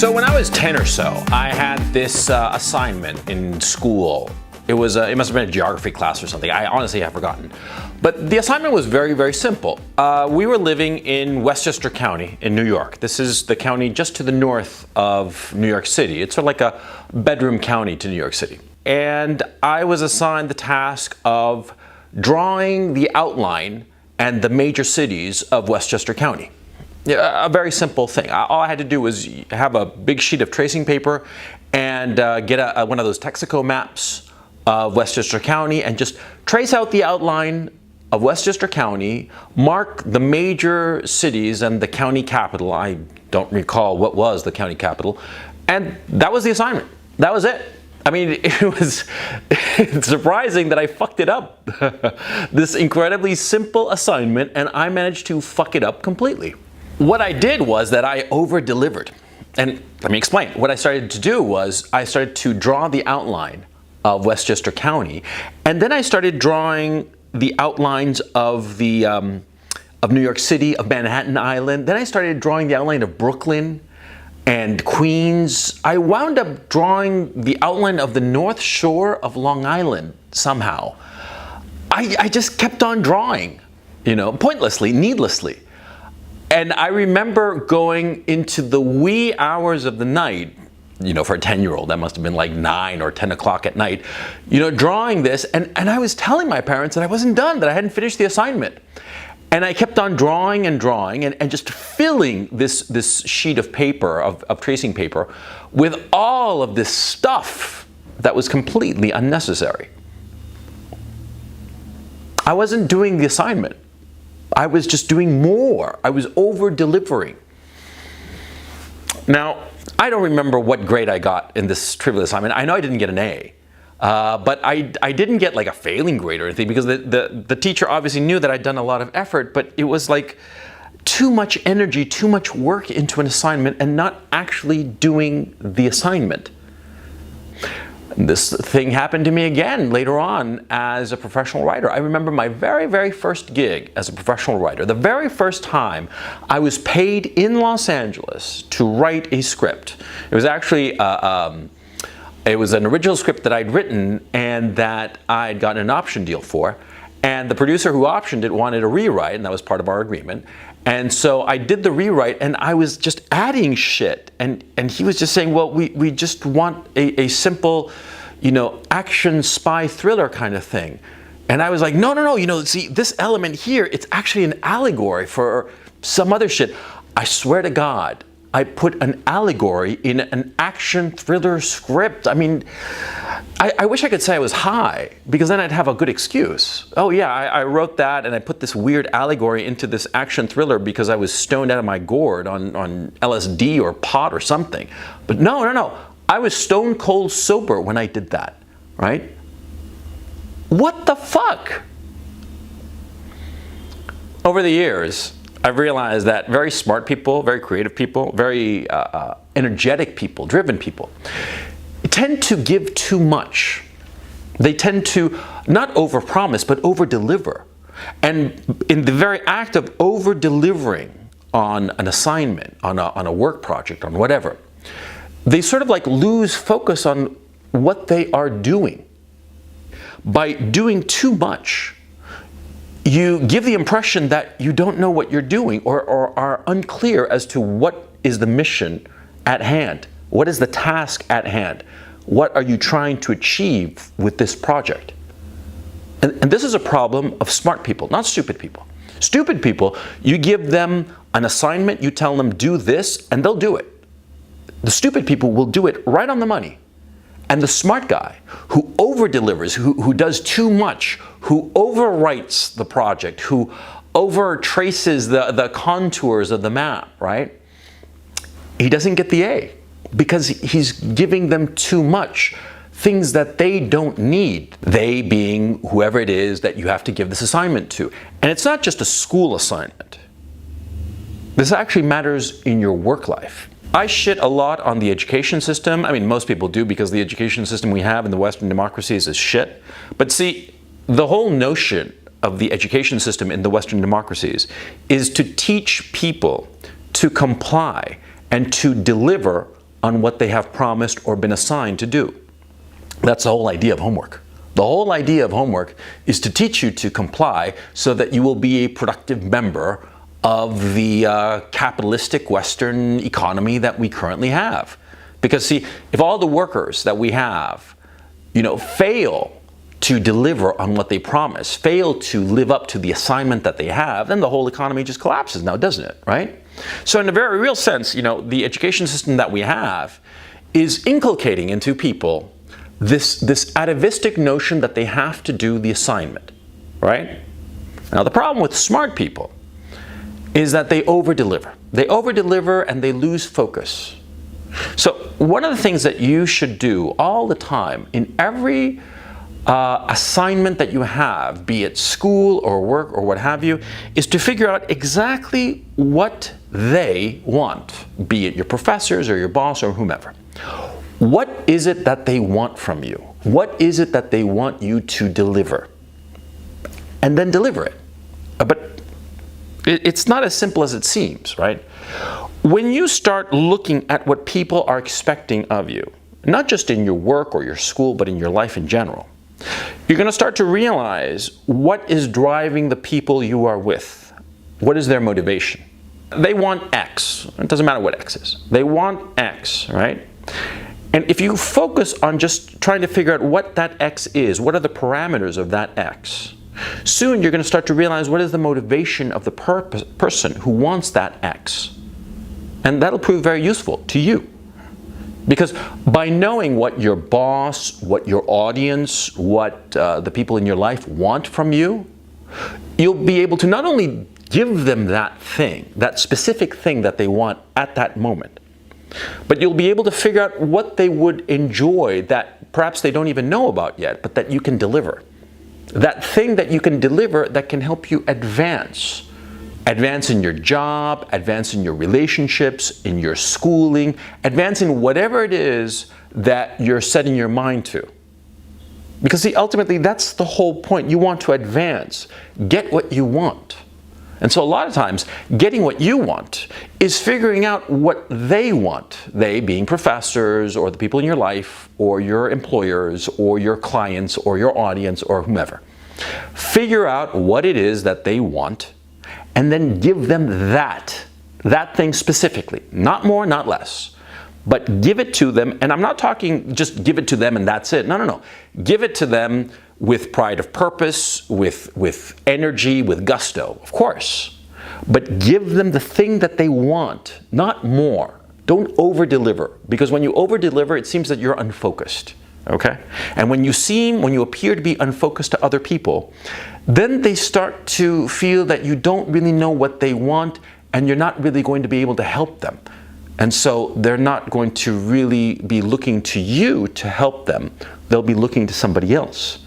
So when I was 10 or so, I had this assignment in school. It must have been a geography class or something. I honestly have forgotten. But the assignment was very, very simple. We were living in Westchester County in New York. This is the county just to the north of New York City. It's sort of like a bedroom county to New York City. And I was assigned the task of drawing the outline and the major cities of Westchester County. A very simple thing. All I had to do was have a big sheet of tracing paper and get one of those Texaco maps of Westchester County and just trace out the outline of Westchester County, mark the major cities and the county capital. I don't recall what was the county capital. And that was the assignment. That was it. I mean, it was surprising that I fucked it up. This incredibly simple assignment, and I managed to fuck it up completely. What I did was that I over-delivered. And let me explain. What I started to do was I started to draw the outline of Westchester County, and then I started drawing the outlines of of New York City, of Manhattan Island. Then I started drawing the outline of Brooklyn and Queens. I wound up drawing the outline of the North Shore of Long Island somehow. I just kept on drawing, pointlessly, needlessly. And I remember going into the wee hours of the night, for a 10-year-old, that must have been like 9 or 10 o'clock at night, drawing this. And I was telling my parents that I wasn't done, that I hadn't finished the assignment. And I kept on drawing and drawing and just filling this sheet of paper, of tracing paper, with all of this stuff that was completely unnecessary. I wasn't doing the assignment. I was just doing more. I was over-delivering. Now, I don't remember what grade I got in this trivial assignment. I know I didn't get an A, but I didn't get like a failing grade or anything, because the teacher obviously knew that I'd done a lot of effort, but it was like too much energy, too much work into an assignment and not actually doing the assignment. This thing happened to me again later on as a professional writer. I remember my very, very first gig as a professional writer. The very first time I was paid in Los Angeles to write a script. It was actually it was an original script that I'd written and that I'd gotten an option deal for. And the producer who optioned it wanted a rewrite, and that was part of our agreement. And so I did the rewrite, and I was just adding shit. And he was just saying, well, we just want a simple, action spy thriller kind of thing. And I was like, no, see, this element here, it's actually an allegory for some other shit. I swear to God, I put an allegory in an action thriller script. I mean, I wish I could say I was high, because then I'd have a good excuse. Oh yeah, I wrote that and I put this weird allegory into this action thriller because I was stoned out of my gourd on LSD or pot or something. But no. I was stone cold sober when I did that, right? What the fuck? Over the years, I've realized that very smart people, very creative people, very energetic people, driven people, tend to give too much. They tend to not overpromise, but overdeliver. And in the very act of over-delivering on an assignment, on a work project, on whatever, they sort of like lose focus on what they are doing. By doing too much, you give the impression that you don't know what you're doing, or are unclear as to what is the mission at hand. What is the task at hand? What are you trying to achieve with this project? And this is a problem of smart people, not stupid people. Stupid people, you give them an assignment, you tell them do this, and they'll do it. The stupid people will do it right on the money. And the smart guy who over-delivers, who does too much, who overwrites the project, who over-traces the contours of the map, right? He doesn't get the A, because he's giving them too much, things that they don't need. They being whoever it is that you have to give this assignment to. And it's not just a school assignment. This actually matters in your work life. I shit a lot on the education system. I mean, most people do, because the education system we have in the Western democracies is shit. But see, the whole notion of the education system in the Western democracies is to teach people to comply and to deliver on what they have promised or been assigned to do. That's the whole idea of homework. The whole idea of homework is to teach you to comply so that you will be a productive member of the capitalistic Western economy that we currently have. Because see, if all the workers that we have, fail to deliver on what they promise, fail to live up to the assignment that they have, then the whole economy just collapses now, doesn't it, right? So in a very real sense, the education system that we have is inculcating into people this atavistic notion that they have to do the assignment, right? Now the problem with smart people is that they over-deliver. They over-deliver and they lose focus. So one of the things that you should do all the time in every assignment that you have, be it school or work or what have you, is to figure out exactly what they want, be it your professors or your boss or whomever. What is it that they want from you? What is it that they want you to deliver? And then deliver it. But it's not as simple as it seems, right? When you start looking at what people are expecting of you, not just in your work or your school, but in your life in general, you're going to start to realize what is driving the people you are with. What is their motivation? They want X. It doesn't matter what X is. They want X, right? And if you focus on just trying to figure out what that X is, what are the parameters of that X, soon you're going to start to realize what is the motivation of the person who wants that X. And that'll prove very useful to you. Because by knowing what your boss, what your audience, what the people in your life want from you, you'll be able to not only give them that thing, that specific thing that they want at that moment, but you'll be able to figure out what they would enjoy that perhaps they don't even know about yet, but that you can deliver. That thing that you can deliver that can help you advance. Advance in your job, advance in your relationships, in your schooling, advance in whatever it is that you're setting your mind to. Because see, ultimately, that's the whole point. You want to advance, get what you want. And so a lot of times, getting what you want is figuring out what they want. They being professors, or the people in your life, or your employers, or your clients, or your audience, or whomever. Figure out what it is that they want, and then give them that thing specifically. Not more, not less. But give it to them, and I'm not talking just give it to them and that's it. No. Give it to them with pride of purpose, with energy, with gusto, of course. But give them the thing that they want, not more. Don't over-deliver, because when you over-deliver, it seems that you're unfocused, okay? And when you appear to be unfocused to other people, then they start to feel that you don't really know what they want, and you're not really going to be able to help them. And so they're not going to really be looking to you to help them. They'll be looking to somebody else.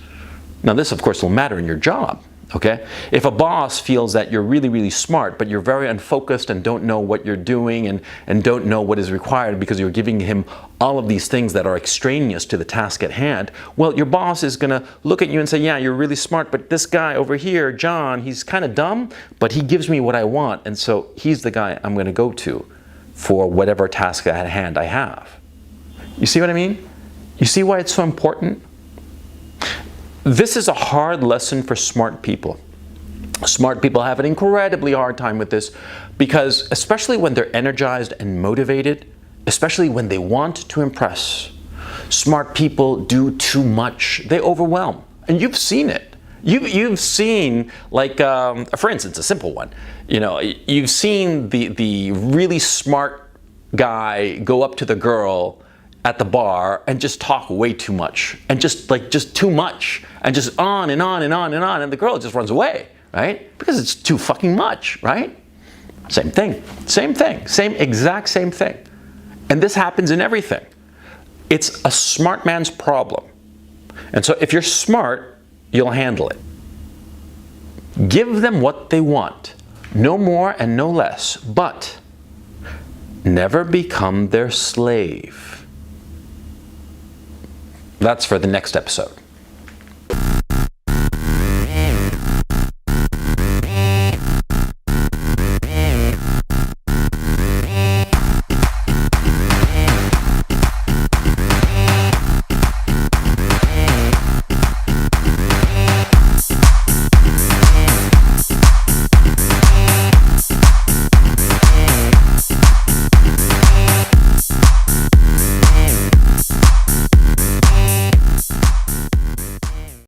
Now this, of course, will matter in your job, okay? If a boss feels that you're really, really smart, but you're very unfocused and don't know what you're doing and don't know what is required because you're giving him all of these things that are extraneous to the task at hand, well, your boss is going to look at you and say, yeah, you're really smart, but this guy over here, John, he's kind of dumb, but he gives me what I want, and so he's the guy I'm going to go to for whatever task at hand I have. You see what I mean? You see why it's so important? This is a hard lesson for smart people. Smart people have an incredibly hard time with this because, especially when they're energized and motivated, especially when they want to impress, smart people do too much. They overwhelm. And you've seen it. You've seen, like, for instance, a simple one. You've seen the really smart guy go up to the girl at the bar and just talk way too much, and just too much, and just on and on and on and on, and the girl just runs away, right? Because it's too fucking much, right? Same thing, exact same thing. And this happens in everything. It's a smart man's problem. And so if you're smart, you'll handle it. Give them what they want, no more and no less, but never become their slave. That's for the next episode.